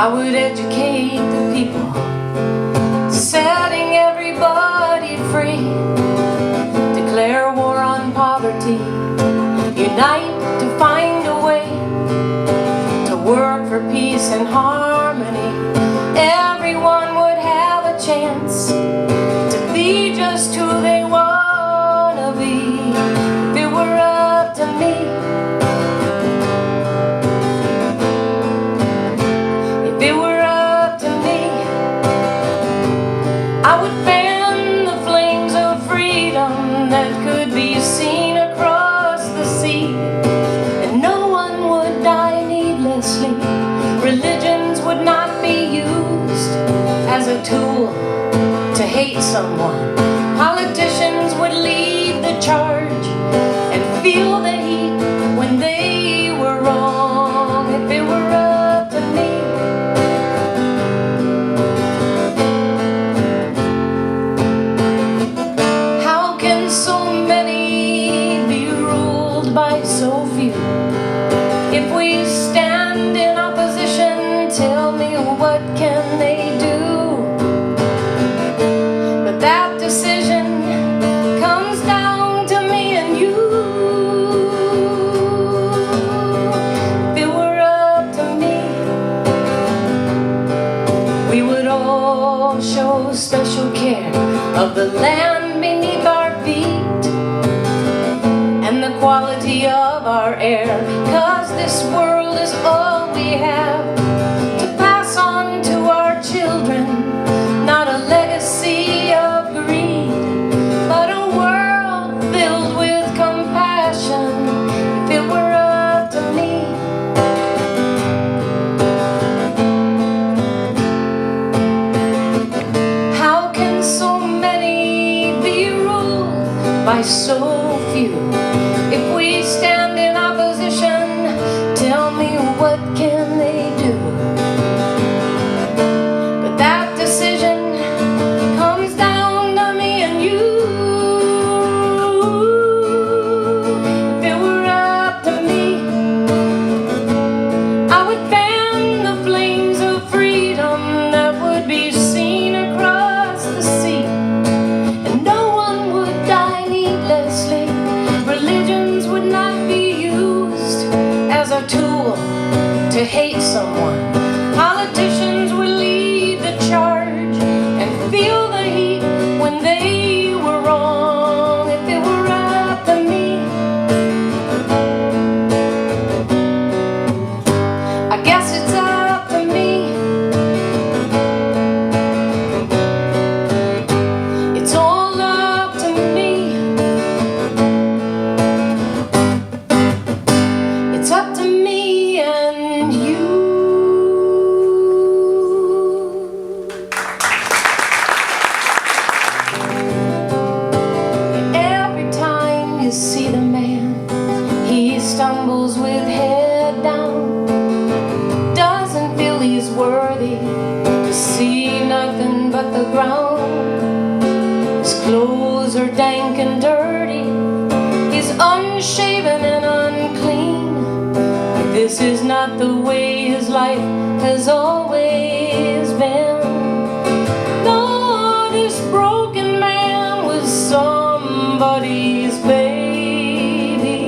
I would educate the people, setting everybody free, declare war on poverty, unite to find a way to work for peace and harmony. Everyone would have a chance to be just who they want to be. If it were up to me, if it were up to me, I would fan the flames of freedom that could be seen across the sea, and no one would die needlessly. Religions would not be used as a tool to hate someone. Politicians would lead the charge and feel the heat when they were wrong. If it were up to me, how can so many be ruled by so few? If we stand in opposition, tell me what can they do? But that decision comes down to me and you. If it were up to me, we would all show special care of the land beneath our feet and the quality of our air, 'cause this world is all we have to pass on to our children. Not a legacy of greed, but a world filled with compassion. If it were up to me, how can so many be ruled by so few? If we stand in opposition, tell me what can they do? But that decision comes down to me and you. If it were up to me, I would fan the flames of freedom that would be seen across the sea, and no one would die needlessly. Religions would not be used as a tool to hate someone. Politicians would lead the charge and feel the heat when they were wrong. If it were up to me, I guess it's up to me. It's all up to me. It's up to me and you. Every time you see the man, he stumbles with head down, doesn't feel he's worthy to see nothing but the ground. His clothes are dank and dirty, he's unshaven and unclean. But this is not the way his life has always been. No, this broken man was somebody's baby.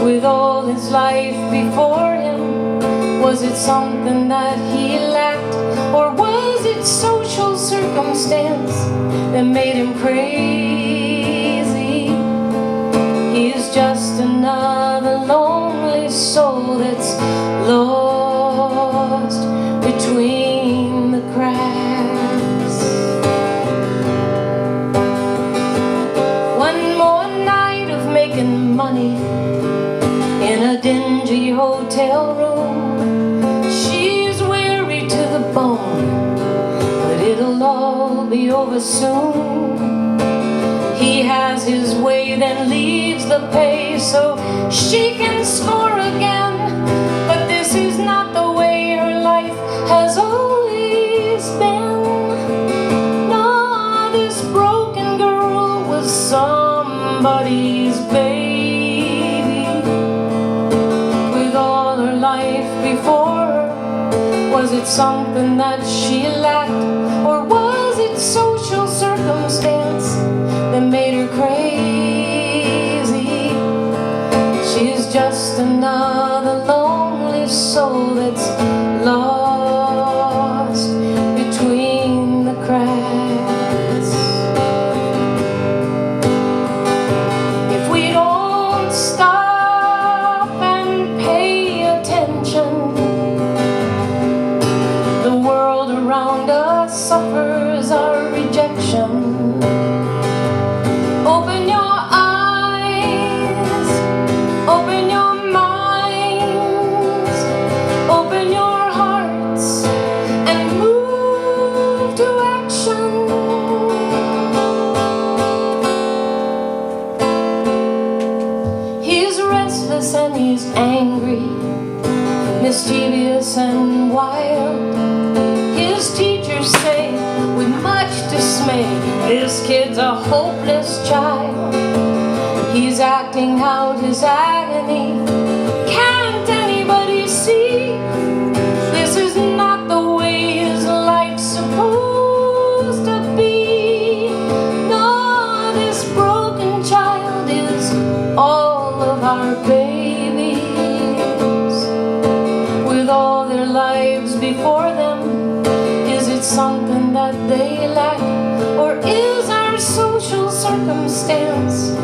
With all his life before him, was it something that he lacked, or was it social circumstance that made him crazy? He is just another lonely soul that's lost between the cracks. One more night of making money in a dingy hotel room. She's weary to the bone, but it'll all be over soon. He has his way, then leaves the pay so she can score again. But this is not the way her life has always been. No, this broken girl was somebody's baby. With all her life before her, something that she lacked, or was it social circumstance that made her crazy? She's just another lonely soul that's lost between the cracks. If we don't stop and pay attention, the world around us suffers our rejection. Open your eyes, open your minds, open your hearts, and move to action. He's restless and he's angry, mischievous and wild. His teachers say with much dismay, this kid's a hopeless child. He's acting out his agony. Can't anybody see? This is not the way his life's supposed to be. No, this broken child is all of our babies. With all their lives before them, is it something that they lack, or is our social circumstance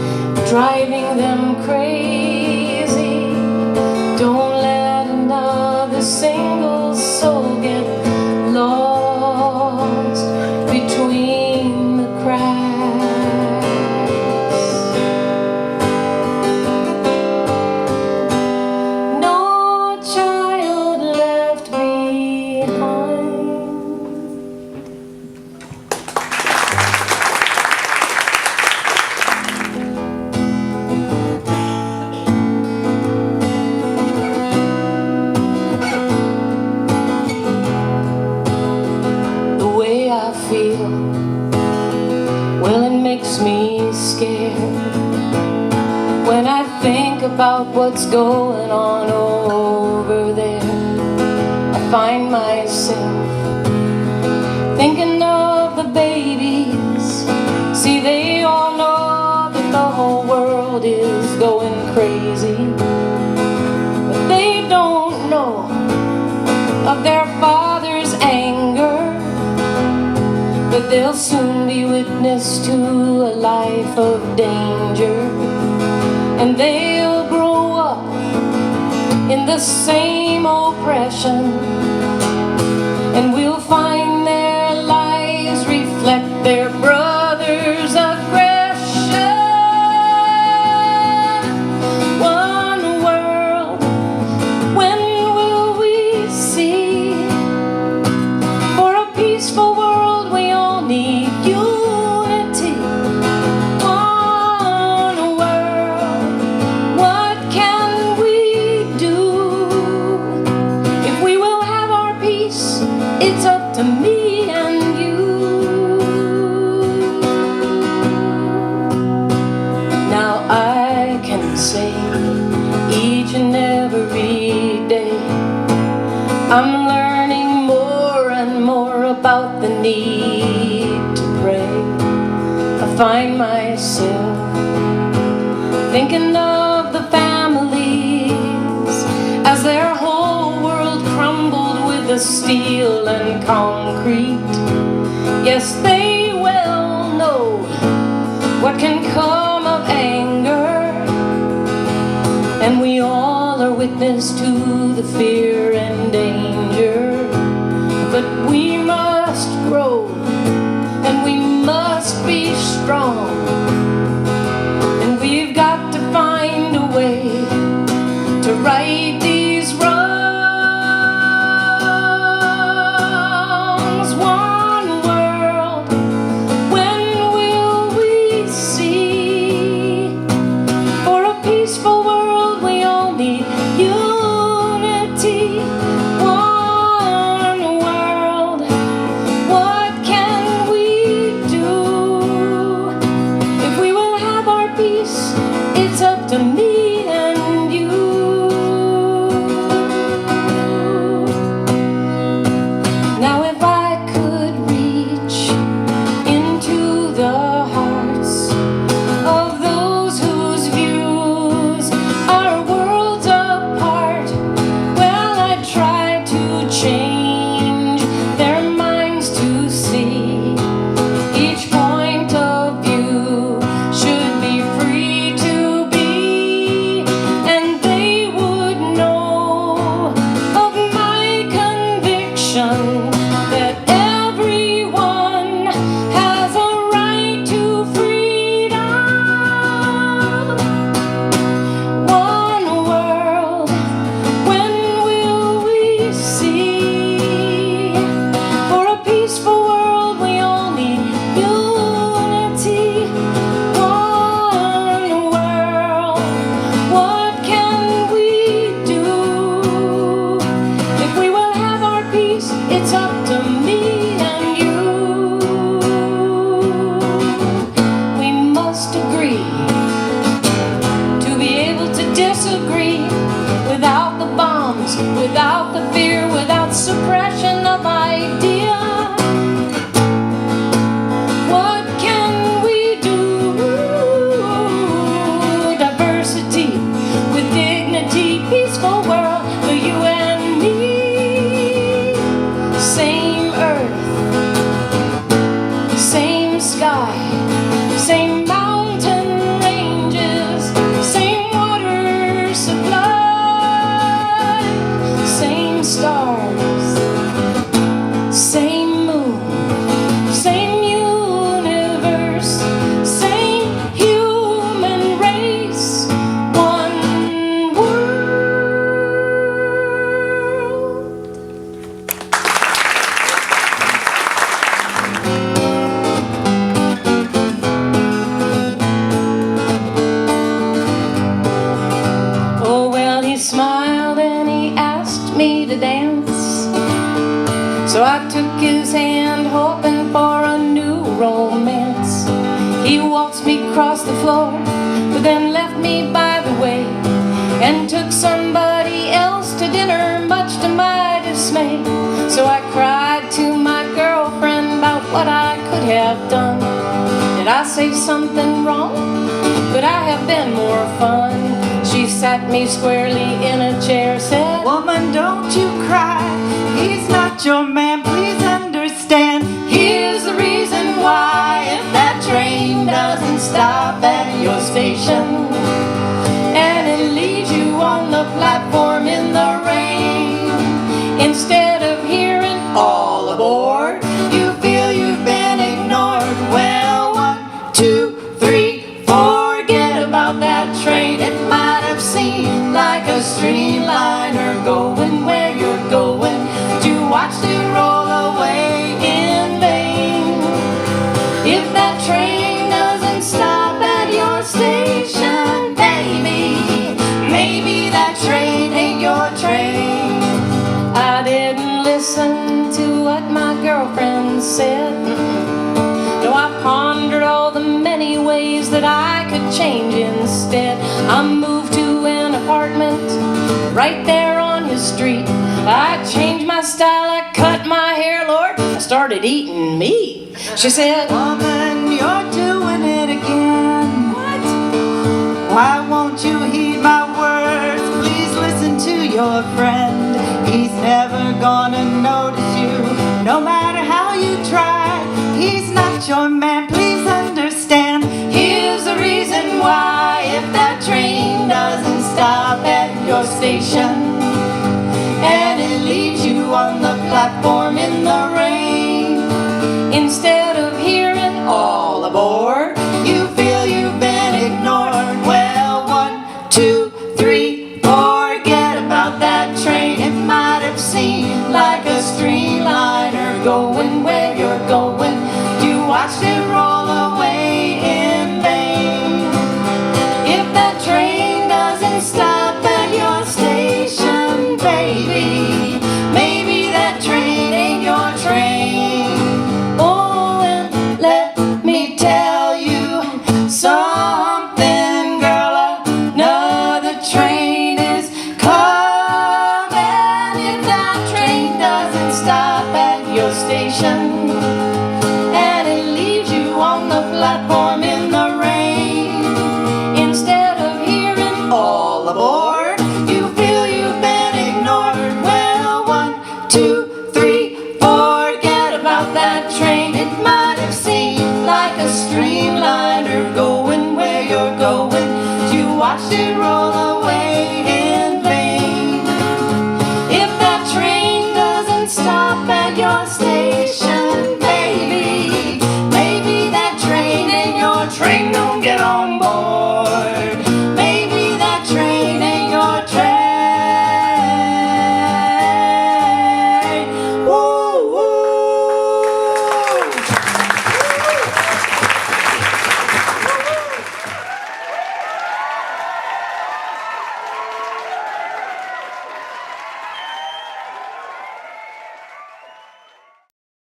driving them crazy? Don't let another single soul get lost between the cracks. No child left behind. I feel, well, it makes me scared when I think about what's going on over there. I find myself thinking of the babies. See, they all know that the whole world is going crazy, but they don't know of their father's anger. But they'll soon be witness to a life of danger, and they'll grow up in the same oppression, and we'll find their lives reflect their brothers' aggression. One world, when will we see? For a peaceful world we all need unity. One world, what can we do? If we will have our peace, it's up to me and you. Now I can say each and every day I'm learning more and more about the need to pray. I find myself thinking of the families as their whole world crumbled with the steel and concrete. Yes, they well know what can come of anger, and we all are witness to the fear and danger. But we must grow, and we must be strong, and we've got to find a way to right these wrongs. One world, when will we see? For a peaceful world we all need unity. One world, what can we do? If we will have our peace, it's up to me and you. disagree. Without the bombs, without the fear, without suppression of idea, what can we do? Diversity with dignity, peaceful world for you and me. Same earth, same sky, same mountain ranges, same water supply, same stars, same moon, same universe, same human race, one world. Oh, well, he smiled and he asked me to dance. So I took his hand, hoping for a new romance. He waltzed me across the floor, but then left me by the way, and took somebody else to dinner, much to my dismay. So I cried to my girlfriend about what I could have done. Did I say something wrong? Could I have been more fun? She sat me squarely in a chair, said, Woman, don't you cry. He's not your man, please understand. here's the reason why. If that train doesn't stop at your station and it leaves you on the platform in the rain, instead of hearing all aboard, You feel you've been ignored. Well, 1, 2, 3, forget about that train. It might have seemed like a streamliner going where you're going. You watched it roll away in vain. if that train doesn't stop at your station, Maybe that train ain't your train. I didn't listen to what my girlfriend said. No, I pondered all the many ways that I could change instead. I moved to an apartment right there on his street. I changed my style, I cut my hair, Lord, I started eating meat. She said, Woman, you're doing it again. what? Why won't you heed my words? Please listen to your friend. He's never gonna notice you, no matter how you try. He's not your man, please understand. Here's the reason why. If that train doesn't stop at your station and it leaves you on the platform in the rain, instead of hearing all aboard,